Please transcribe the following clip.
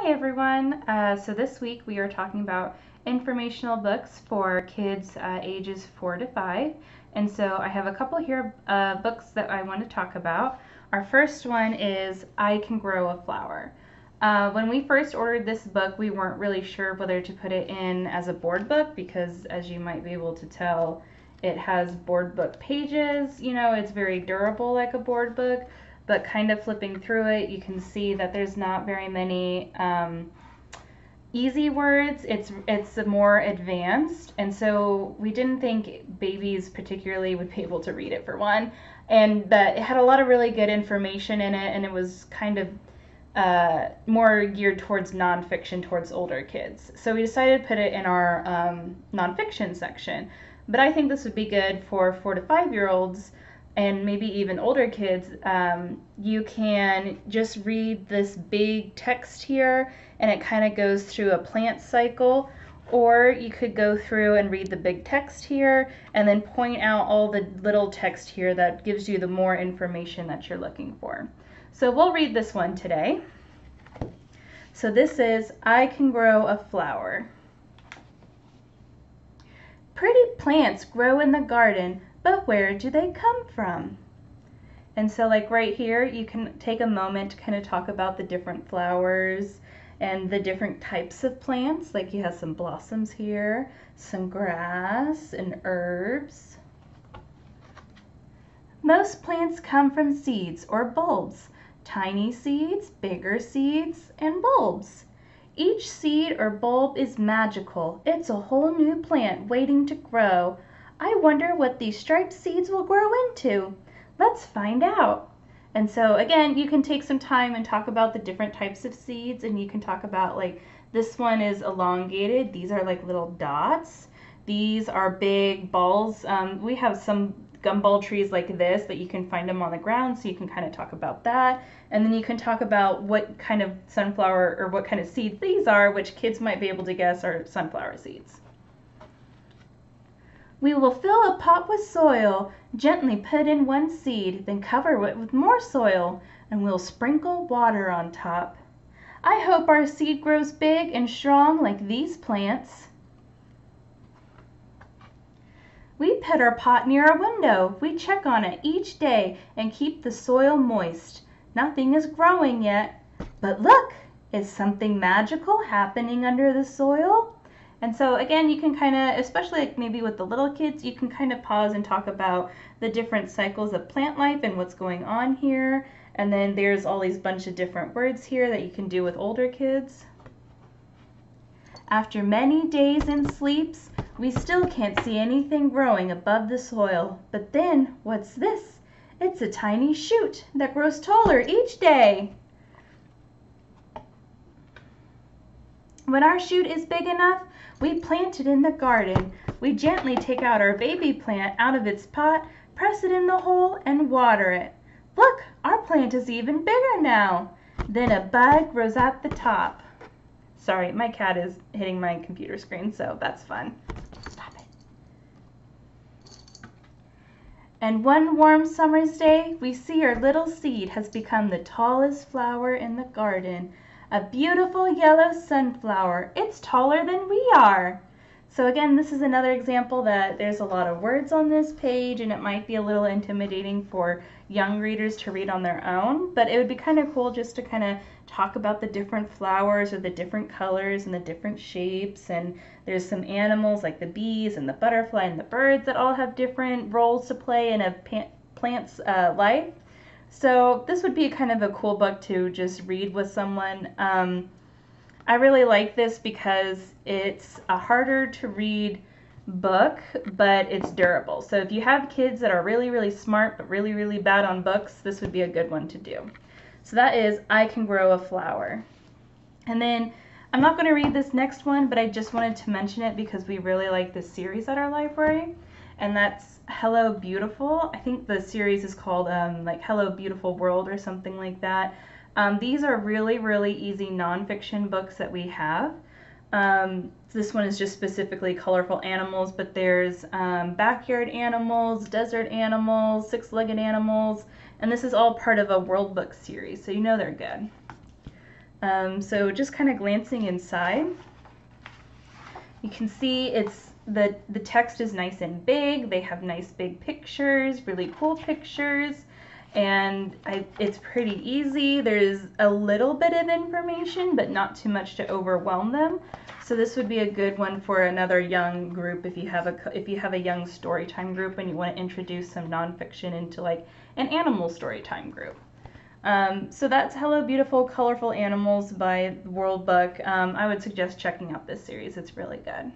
Hi everyone. So this week we are talking about informational books for kids ages 4 to 5. And so I have a couple here books that I want to talk about. Our first one is I Can Grow a Flower. When we first ordered this book, we weren't really sure whether to put it in as a board book because, as you might be able to tell, it has board book pages. You know, it's very durable like a board book, but kind of flipping through it, you can see that there's not very many easy words. It's more advanced, and so we didn't think babies particularly would be able to read it, for one, and that it had a lot of really good information in it, and it was kind of more geared towards nonfiction, towards older kids. So we decided to put it in our nonfiction section. But I think this would be good for 4 to 5-year-olds and maybe even older kids. You can just read this big text here, and it kind of goes through a plant cycle, or you could go through and read the big text here and then point out all the little text here that gives you the more information that you're looking for. So we'll read this one today. So this is I Can Grow a Flower. Pretty plants grow in the garden, but where do they come from? And so like right here, you can take a moment to kind of talk about the different flowers and the different types of plants. Like you have some blossoms here, some grass and herbs. Most plants come from seeds or bulbs. Tiny seeds, bigger seeds, and bulbs. Each seed or bulb is magical. It's a whole new plant waiting to grow. I wonder what these striped seeds will grow into. Let's find out. And so again, you can take some time and talk about the different types of seeds, and you can talk about, like, this one is elongated. These are like little dots. These are big balls. We have some gumball trees like this, but you can find them on the ground, so you can kind of talk about that. And then you can talk about what kind of sunflower or what kind of seeds these are, which kids might be able to guess are sunflower seeds. We will fill a pot with soil, gently put in one seed, then cover it with more soil, and we'll sprinkle water on top. I hope our seed grows big and strong like these plants. We put our pot near a window. We check on it each day and keep the soil moist. Nothing is growing yet, but look, is something magical happening under the soil? And so again, you can kind of, especially like maybe with the little kids, you can kind of pause and talk about the different cycles of plant life and what's going on here. And then there's all these bunch of different words here that you can do with older kids. After many days and sleeps, we still can't see anything growing above the soil. But then, what's this? It's a tiny shoot that grows taller each day. When our shoot is big enough, we plant it in the garden. We gently take out our baby plant out of its pot, press it in the hole, and water it. Look, our plant is even bigger now. Then a bud grows at the top. Sorry, my cat is hitting my computer screen, so that's fun. Stop it. And one warm summer's day, we see our little seed has become the tallest flower in the garden. A beautiful yellow sunflower. It's taller than we are. So again, this is another example that there's a lot of words on this page, and it might be a little intimidating for young readers to read on their own, but it would be kind of cool just to kind of talk about the different flowers or the different colors and the different shapes. And there's some animals like the bees and the butterfly and the birds that all have different roles to play in a plant's life. So this would be kind of a cool book to just read with someone. I really like this because it's a harder to read book, but it's durable. So if you have kids that are really, really smart but really, really bad on books, this would be a good one to do. So that is I Can Grow a Flower. And then I'm not going to read this next one, but I just wanted to mention it because we really like this series at our library, and that's Hello Beautiful. I think the series is called like Hello Beautiful World or something like that. These are really, really easy nonfiction books that we have. This one is just specifically colorful animals, but there's backyard animals, desert animals, six-legged animals, and this is all part of a world book series, so you know they're good. So just kind of glancing inside, you can see the text is nice and big. They have nice big pictures, really cool pictures, and it's pretty easy. There's a little bit of information, but not too much to overwhelm them. So this would be a good one for another young group if you have a young storytime group and you want to introduce some nonfiction into like an animal storytime group. So that's Hello Beautiful Colorful Animals by World Book. I would suggest checking out this series. It's really good.